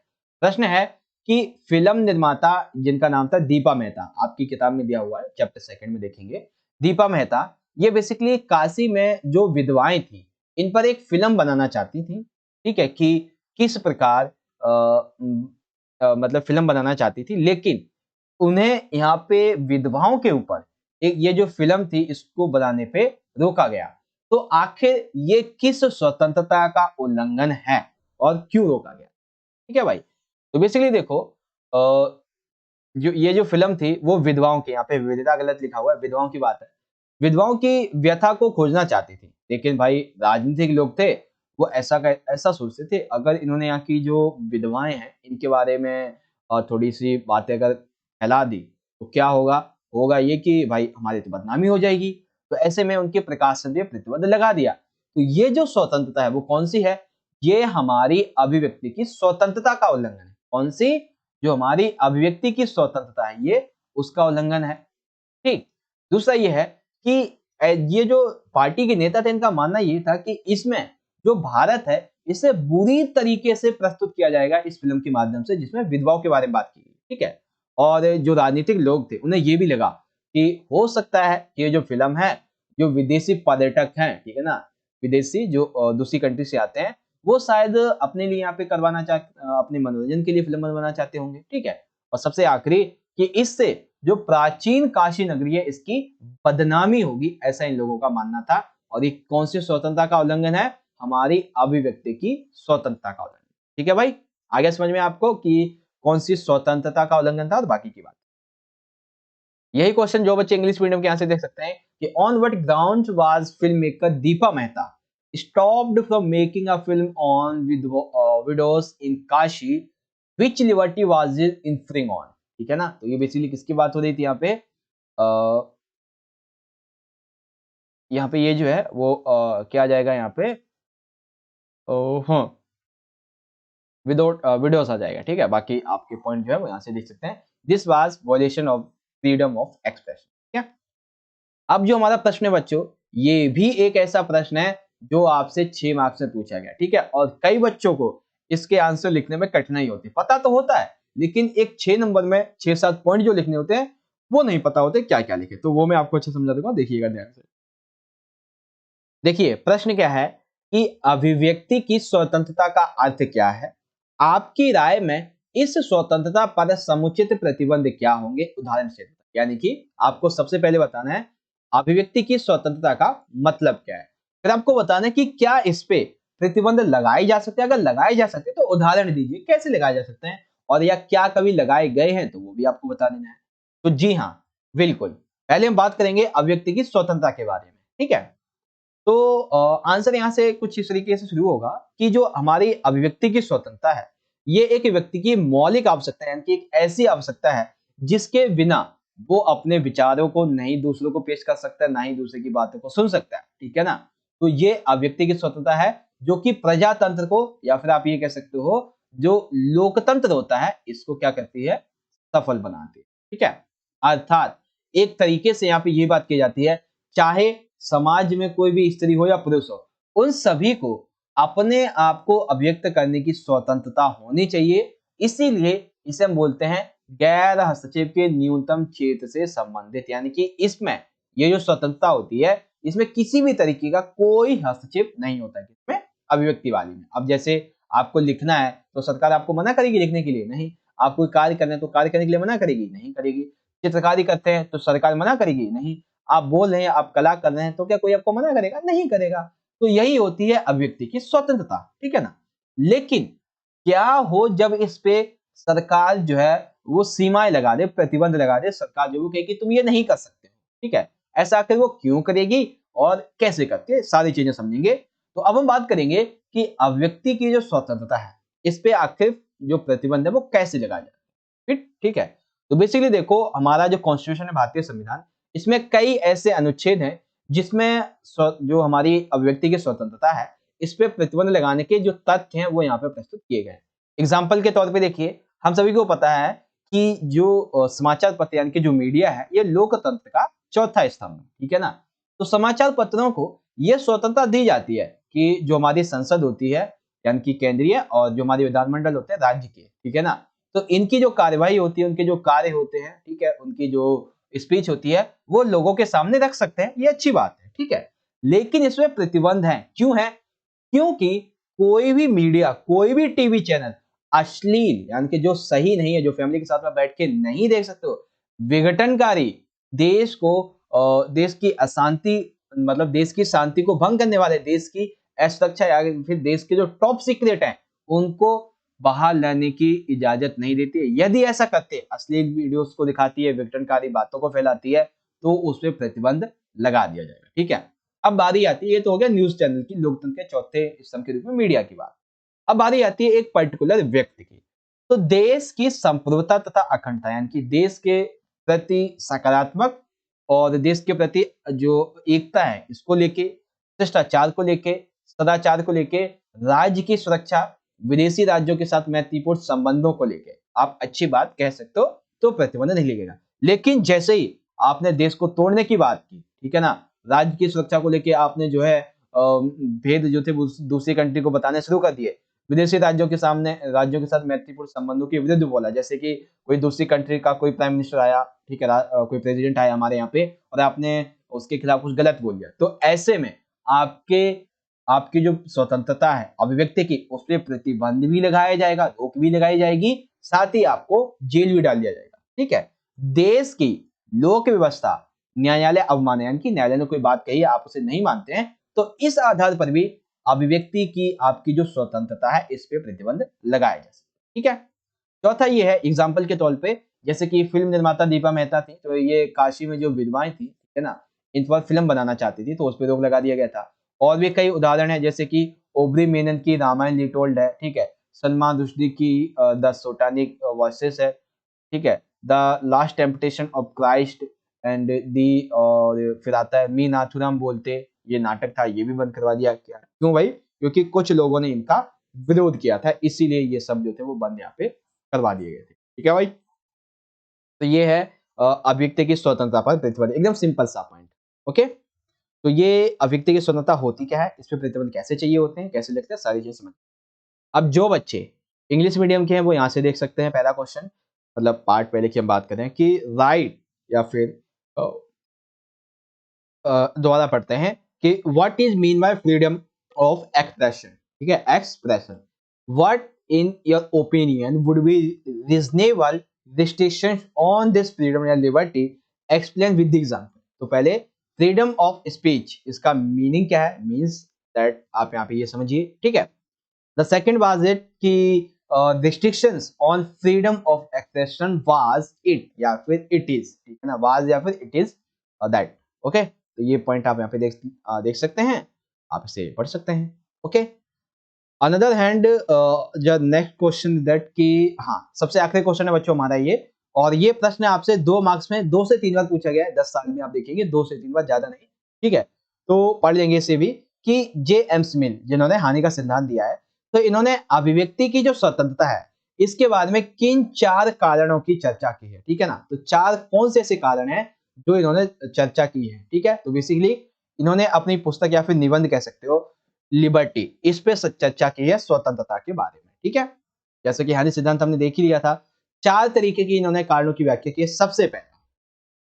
प्रश्न है कि फिल्म निर्माता जिनका नाम था दीपा मेहता, आपकी किताब में दिया हुआ है, चैप्टर 2 में देखेंगे। दीपा मेहता ये बेसिकली काशी में जो विधवाएं थी इन पर एक फिल्म बनाना चाहती थी, ठीक है, कि किस प्रकार मतलब फिल्म बनाना चाहती थी, लेकिन उन्हें यहाँ पे विधवाओं के ऊपर एक ये जो फिल्म थी इसको बनाने पे रोका गया। तो आखिर ये किस स्वतंत्रता का उल्लंघन है और क्यों रोका गया? ठीक है भाई। तो बेसिकली देखो, जो ये जो फिल्म थी वो विधवाओं की, यहाँ पे विधवा गलत लिखा हुआ है, विधवाओं की बात है। विधवाओं की व्यथा को खोजना चाहती थी, लेकिन भाई राजनीतिक लोग थे, वो ऐसा सोचते थे, अगर इन्होंने यहाँ की जो विधवाएं हैं इनके बारे में थोड़ी सी बातें अगर फैला दी तो क्या होगा? होगा ये कि भाई हमारी तो बदनामी हो जाएगी। तो ऐसे में उनके प्रकाशन पे प्रतिबंध लगा दिया। तो ये जो स्वतंत्रता है वो कौन सी है? ये हमारी अभिव्यक्ति की स्वतंत्रता का उल्लंघन है। कौन सी? जो हमारी अभिव्यक्ति की स्वतंत्रता है ये उसका उल्लंघन है। ठीक। दूसरा ये है कि ये जो पार्टी के नेता थे इनका मानना ये था कि इसमें जो भारत है इसे बुरी तरीके से प्रस्तुत किया जाएगा इस फिल्म के माध्यम से, जिसमें विधवाओं के बारे में बात की गई। ठीक है। और जो राजनीतिक लोग थे उन्हें ये भी लगा कि हो सकता है कि ये जो फिल्म है, जो विदेशी पर्यटक हैं, ठीक है ना, विदेशी जो दूसरी कंट्री से आते हैं, वो शायद अपने लिए यहाँ पे अपने मनोरंजन के लिए फिल्म बनवाना चाहते होंगे। ठीक है। और सबसे आखिरी कि इससे जो प्राचीन काशी नगरी है इसकी बदनामी होगी, ऐसा इन लोगों का मानना था। और ये कौन सी स्वतंत्रता का उल्लंघन है? हमारी अभिव्यक्ति की स्वतंत्रता का उल्लंघन। ठीक है भाई, आगे समझ में आपको कि कौन सी स्वतंत्रता का उल्लंघन था और बाकी की बात। यही क्वेश्चन जो बच्चे इंग्लिश मीडियम के यहाँ से देख सकते हैं कि on what ground was film maker Deepa Mehta stopped from making a film on widows in Kashi, which liberty was it infringe on. ठीक है ना। तो ये बेसिकली किसकी बात हो रही थी यहाँ पे? यहाँ पे ये जो है वो क्या आ जाएगा यहाँ पे? हाँ, विदाउट विडोज आ जाएगा। ठीक है। बाकी आपके पॉइंट जो है वो यहाँ से देख सकते हैं। This was violation of freedom of expression. ठीक है। अब जो हमारा प्रश्न है बच्चों, ये भी एक ऐसा प्रश्न है जो आपसे 6 मार्क्स में पूछा गया। ठीक है। और कई बच्चों को इसके आंसर लिखने में कठिनाई होती है। पता तो होता है, लेकिन एक 6 नंबर में 6-7 पॉइंट जो लिखने होते हैं वो नहीं पता होते क्या क्या लिखे। तो वो मैं आपको अच्छे समझा दूंगा, देखिएगा ध्यान से। देखिए प्रश्न क्या है कि अभिव्यक्ति की स्वतंत्रता का अर्थ क्या है? आपकी राय में इस स्वतंत्रता पर समुचित प्रतिबंध क्या होंगे? उदाहरण से, यानी कि आपको सबसे पहले बताना है अभिव्यक्ति की स्वतंत्रता का मतलब क्या है, फिर आपको बताना है कि क्या इस पे प्रतिबंध लगाए जा सकते हैं, अगर लगाए जा सकते हैं तो उदाहरण दीजिए कैसे लगाए जा सकते हैं, और या क्या कभी लगाए गए हैं तो वो भी आपको बता देना है। तो जी हाँ, बिल्कुल। पहले हम बात करेंगे अभिव्यक्ति की स्वतंत्रता के बारे में। ठीक है। तो आंसर यहाँ से कुछ इस तरीके से शुरू होगा कि जो हमारी अभिव्यक्ति की स्वतंत्रता है ये एक व्यक्ति की मौलिक आवश्यकता है, यानी कि एक ऐसी आवश्यकता है जिसके बिना वो अपने विचारों को नहीं दूसरों को पेश कर सकता है, ना ही दूसरे की बातों को सुन सकता है। ठीक है ना। तो ये अभिव्यक्ति की स्वतंत्रता है जो कि प्रजातंत्र को, या फिर आप ये कह सकते हो जो लोकतंत्र होता है, इसको क्या करती है? सफल बनाती है। ठीक है। अर्थात एक तरीके से यहाँ पे ये बात की जाती है, चाहे समाज में कोई भी स्त्री हो या पुरुष हो, उन सभी को अपने आप को अभिव्यक्त करने की स्वतंत्रता होनी चाहिए। इसीलिए इसे हम बोलते हैं गैर हस्तक्षेप के न्यूनतम क्षेत्र से संबंधित, यानी कि इसमें ये जो स्वतंत्रता होती है इसमें किसी भी तरीके का कोई हस्तक्षेप नहीं होता है। किसमें? अभिव्यक्ति वाली में। अब जैसे आपको लिखना है तो सरकार आपको मना करेगी लिखने के लिए? नहीं। आप कोई कार्य करना है तो कार्य करने के लिए मना करेगी? नहीं करेगी। चित्रकारी करते हैं तो सरकार मना करेगी? नहीं। आप बोल रहे हैं, आप कला कर रहे हैं, तो क्या कोई आपको मना करेगा? नहीं करेगा। तो यही होती है अभिव्यक्ति की स्वतंत्रता। ठीक है ना। लेकिन क्या हो जब इस पे सरकार जो है वो सीमाएं लगा दे, प्रतिबंध लगा दे, सरकार जो वो कहे कि तुम ये नहीं कर सकते। ठीक है। ऐसा आखिर वो क्यों करेगी और कैसे करती है, सारी चीजें समझेंगे। तो अब हम बात करेंगे कि अभिव्यक्ति की जो स्वतंत्रता है इस पे आखिर जो प्रतिबंध है वो कैसे लगाया जाए। ठीक है। तो बेसिकली देखो, हमारा जो कॉन्स्टिट्यूशन है, भारतीय संविधान, इसमें कई ऐसे अनुच्छेद हैं जिसमें जो हमारी अभिव्यक्ति की स्वतंत्रता है इस पे प्रतिबंध लगाने के जो तथ्य हैं वो यहाँ पे प्रस्तुत किए गए। एग्जाम्पल के तौर पे देखिए, हम सभी को पता है कि जो समाचार पत्र यानी कि जो मीडिया है ये लोकतंत्र का चौथा स्तंभ है। ठीक है ना। तो समाचार पत्रों को ये स्वतंत्रता दी जाती है कि जो हमारी संसद होती है यानी कि केंद्रीय, और जो हमारे विधानमंडल होते हैं राज्य के, ठीक है ना, तो इनकी जो कार्यवाही होती है, उनके जो कार्य होते हैं, ठीक है, उनकी जो स्पीच होती है वो लोगों के सामने रख सकते हैं, ये अच्छी बात है। ठीक है। लेकिन इसमें प्रतिबंध है। क्यों है? क्योंकि कोई भी मीडिया, कोई भी टीवी चैनल अश्लील यानी कि जो सही नहीं है, जो फैमिली के साथ में बैठ के नहीं देख सकते हो, विघटनकारी, देश को देश की अशांति मतलब देश की शांति को भंग करने वाले, देश की असुरक्षा या फिर देश के जो टॉप सीक्रेट हैं उनको बाहर लाने की इजाजत नहीं देती है। यदि ऐसा करते, अश्लील वीडियोस को दिखाती है, विघटनकारी बातों को फैलाती है, तो उस पे प्रतिबंध लगा दिया जाएगा। ठीक है, अब बारी आती है, ये तो हो गया न्यूज चैनल की, लोकतंत्र के चौथे स्तंभ के रूप में मीडिया की बात। अब बारी आती है एक पर्टिकुलर व्यक्ति की। तो देश की संप्रभुता तथा अखंडता यानी कि देश के प्रति सकारात्मक और देश के प्रति जो एकता है इसको लेके, शिष्टाचार को लेके, सदाचार को लेके, राज्य की सुरक्षा, विदेशी राज्यों के साथ मैत्रीपूर्ण संबंधों को लेके आप अच्छी बात कह सकते हो, तो प्रतिबंध नहीं लगेगा। लेकिन जैसे ही आपने देश को तोड़ने की बात की, ठीक है ना, राज्य की सुरक्षा को लेके आपने जो है भेद जो थे दूसरी कंट्री को बताने शुरू कर दिए, विदेशी राज्यों के साथ मैत्रीपूर्ण संबंधों के विरुद्ध बोला, जैसे कि कोई दूसरी कंट्री का कोई प्राइम मिनिस्टर आया, ठीक है, कोई प्रेसिडेंट आया हमारे यहाँ पे और आपने उसके खिलाफ कुछ गलत बोल दिया, तो ऐसे में आपकी जो स्वतंत्रता है अभिव्यक्ति की, उस पर प्रतिबंध भी लगाया जाएगा, रोक भी लगाई जाएगी, साथ ही आपको जेल भी डाल दिया जाएगा। ठीक है, देश की लोक व्यवस्था, न्यायालय अवमानना यानी कि न्यायालय ने कोई बात कही आप उसे नहीं मानते हैं, तो इस आधार पर भी अभिव्यक्ति की आपकी जो स्वतंत्रता है इस पे प्रतिबंध लगाया जा सकता है। ठीक है, चौथा ये है एग्जाम्पल के तौर पे, जैसे कि फिल्म निर्माता दीपा मेहता थी, तो ये काशी में जो विधवाएं थी, ठीक है ना, इन पर फिल्म बनाना चाहती थी, तो उस पर रोक लगा दिया गया था। और भी कई उदाहरण है, जैसे कि ओबरी मेनन की रामायण रिटोल्ड है, ठीक है, सलमान रुश्दी की द सोटानिक वर्सेस है, ठीक है, the last temptation of Christ and the, और फिर आता है मी नाथुराम बोलते, ये नाटक था, ये भी बंद करवा दिया। क्या क्यों भाई? क्योंकि कुछ लोगों ने इनका विरोध किया था, इसीलिए ये सब जो थे वो बंद यहाँ पे करवा दिए गए थे। ठीक है भाई, तो ये है अभिव्यक्ति की स्वतंत्रता पर प्रतिबंध, एकदम सिंपल सा पॉइंट। ओके, तो ये अभिव्यक्ति की स्वतंत्रता होती क्या है, इस पे प्रतिबंध कैसे चाहिए होते हैं, कैसे लिखते हैं, सारी चीजें समझ। अब जो बच्चे इंग्लिश मीडियम के हैं वो यहाँ से देख सकते हैं पहला क्वेश्चन, मतलब पार्ट पहले की हम बात करें कि राइट या फिर दोबारा पढ़ते हैं कि what is mean by freedom of expression. ठीक है, expression, what in your opinion would be reasonable restrictions on this freedom या liberty, explain with the example. तो पहले फ्रीडम ऑफ स्पीच, इसका मीनिंग क्या है, मींस दैट आप यहाँ पे ये समझिए। ठीक है, द सेकंड वाज इट कि restrictions on freedom of expression was it या फिर इट इज, ठीक है ना, वाज या फिर इट इज दैट। ओके, तो ये पॉइंट आप यहाँ पे देख सकते हैं, आप इसे पढ़ सकते हैं। ओके, अनदर हैंड जो नेक्स्ट क्वेश्चन दैट कि हाँ, सबसे आखिरी क्वेश्चन है बच्चों हमारा ये, और ये प्रश्न आपसे 2 मार्क्स में 2 से 3 बार पूछा गया है 10 साल में, आप देखेंगे 2 से 3 बार, ज्यादा नहीं। ठीक है, तो पढ़ लेंगे इसे भी कि जे एम स्मिथ जिन्होंने हानि का सिद्धांत दिया है, तो इन्होंने अभिव्यक्ति की जो स्वतंत्रता है इसके बारे में किन 4 कारणों की चर्चा की है। ठीक है ना, तो 4 कौन से ऐसे कारण हैं जो इन्होंने चर्चा की है। ठीक है, तो बेसिकली इन्होंने अपनी पुस्तक या फिर निबंध कह सकते हो लिबर्टी, इस पे चर्चा की है स्वतंत्रता के बारे में। ठीक है, जैसे कि हानि सिद्धांत हमने देख ही लिया था। 4 तरीके की इन्होंने कारणों की व्याख्या की है। सबसे पहला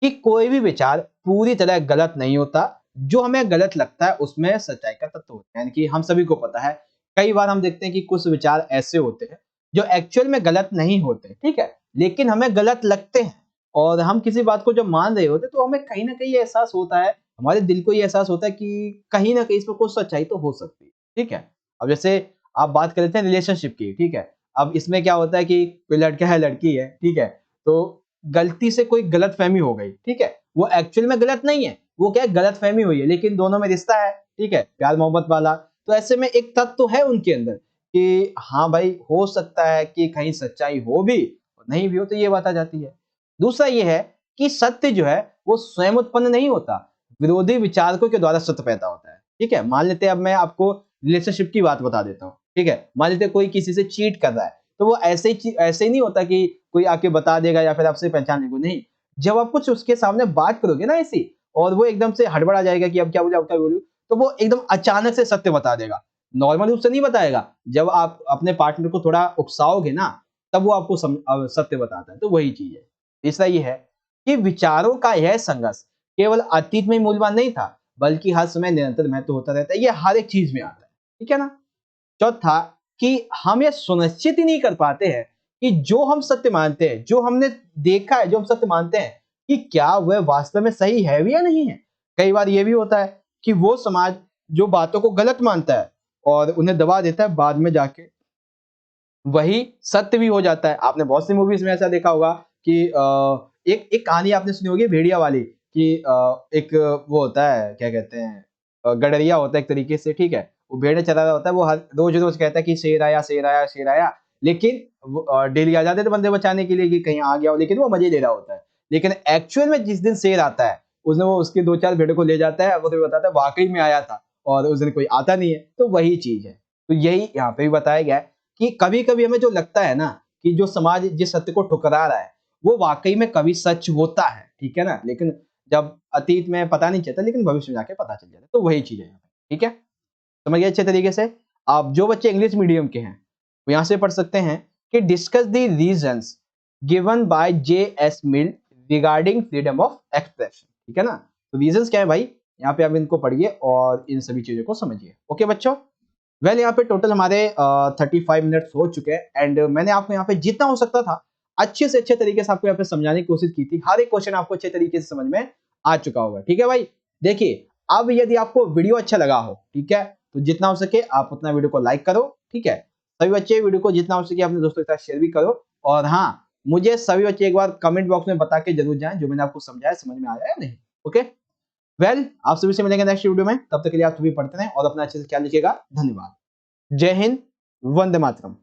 कि कोई भी विचार पूरी तरह गलत नहीं होता, जो हमें गलत लगता है उसमें सच्चाई का तत्व होता है, यानी कि हम सभी को पता है कई बार हम देखते हैं कि कुछ विचार ऐसे होते हैं जो एक्चुअल में गलत नहीं होते, ठीक है, लेकिन हमें गलत लगते हैं, और हम किसी बात को जब मान रहे होते तो हमें कहीं ना कहीं एहसास होता है, हमारे दिल को ये एहसास होता है कि कहीं ना कहीं इसमें कुछ सच्चाई तो हो सकती है। ठीक है, अब जैसे आप बात कर लेते हैं रिलेशनशिप की, ठीक है, अब इसमें क्या होता है कि कोई लड़का है लड़की है, ठीक है, तो गलती से कोई गलत फहमी हो गई, ठीक है, वो एक्चुअल में गलत नहीं है, वो क्या है, गलत फहमी हुई है, लेकिन दोनों में रिश्ता है, ठीक है, प्यार मोहब्बत वाला, तो ऐसे में एक तत्व तो है उनके अंदर कि हाँ भाई हो सकता है कि कहीं सच्चाई हो भी और नहीं भी हो, तो ये बात आ जाती है। दूसरा ये है कि सत्य जो है वो स्वयं उत्पन्न नहीं होता, विरोधी विचारकों के द्वारा सत्य पैदा होता है। ठीक है, मान लेते हैं, अब मैं आपको रिलेशनशिप की बात बता देता हूँ, ठीक है, मान लेते हैं कोई किसी से चीट कर रहा है, तो वो ऐसे ही नहीं होता कि कोई आके बता देगा या फिर आपसे पहचान लेगा, नहीं, जब आप कुछ उसके सामने बात करोगे ना ऐसी, और वो एकदम से हड़बड़ा जाएगा कि अब क्या बोलूं अब क्या बोलूं, तो वो एकदम अचानक से सत्य बता देगा, नॉर्मल रूप से नहीं बताएगा। जब आप अपने पार्टनर को थोड़ा उकसाओगे ना, तब वो आपको सत्य बताता है, तो वही चीज है। तीसरा ये है कि विचारों का यह संघर्ष केवल अतीत में मूल्यवान नहीं था, बल्कि हर समय निरंतर महत्व होता रहता है, ये हर एक चीज में आता है। ठीक है ना। चौथा, कि हम ये सुनिश्चित ही नहीं कर पाते हैं कि जो हम सत्य मानते हैं, जो हमने देखा है, जो हम सत्य मानते हैं कि क्या वह वास्तव में सही है भी या नहीं है। कई बार ये भी होता है कि वो समाज जो बातों को गलत मानता है और उन्हें दबा देता है, बाद में जाके वही सत्य भी हो जाता है। आपने बहुत सी मूवीज में ऐसा देखा होगा कि एक एक कहानी आपने सुनी होगी भेड़िया वाली कि एक वो होता है, क्या कहते हैं, गडरिया होता है एक तरीके से, ठीक है। वो भेड़े चला रहा होता है, वो हर रोज-रोज कहता है कि शेर आया, शेर आया, शेर आया, लेकिन वो डेली आ जाते थे बंदे बचाने के लिए कि कहीं आ गया हो, लेकिन वो मजे ले रहा होता है। लेकिन एक्चुअल में जिस दिन शेर आता है, उस दिन वो उसके 2-4 भेड़ों को ले जाता है, वो तो बताता है वाक़ई में आया था और उस दिन कोई आता नहीं है। तो वही चीज़ है। तो यही यहाँ पे भी बताया गया है कि कभी-कभी हमें जो लगता है ना कि जो समाज जिस सत्य को ठुकरा रहा है, वो वाक़ई में कभी सच होता है, ठीक है ना? लेकिन जब अतीत में पता नहीं चलता, लेकिन भविष्य में जाके पता चल जाता है। तो वही चीज़ है यहाँ पे, ठीक है? समझ गए अच्छे तरीके से? अब जो बच्चे इंग्लिश मीडियम के हैं, वो यहाँ से पढ़ सकते हैं कि discuss the reasons given by JS. Mill regarding freedom of expression, ठीक है ना? तो रीजंस क्या है भाई? यहाँ पे आप इनको पढ़िए और इन सभी चीज़ों को समझिए। ओके बच्चों? वेल यहाँ पे टोटल हमारे 35 मिनट्स हो चुके हैं एंड मैंने आपको यहाँ पे जितना हो सकता था अच्छे से अच्छे तरीके से आपको यहाँ पे समझाने की कोशिश की थी। हर एक क्वेश्चन आपको अच्छे तरीके से समझ में आ चुका होगा, ठीक है भाई। देखिए अब यदि आपको वीडियो अच्छा लगा हो, ठीक है, तो जितना हो सके आप उतना वीडियो को लाइक करो, ठीक है। सभी बच्चे वीडियो को जितना हो सके अपने दोस्तों के साथ शेयर भी करो और हाँ, मुझे सभी बच्चे एक बार कमेंट बॉक्स में बता के जरूर जाएं जो मैंने आपको समझाया समझ में आया या नहीं। ओके, वेल आप सभी से मिलेंगे नेक्स्ट वीडियो में, तब तक के लिए आप सभी पढ़ते रहें और अपना अच्छे से ख्याल रखिएगा। धन्यवाद। जय हिंद, वंदे मातरम।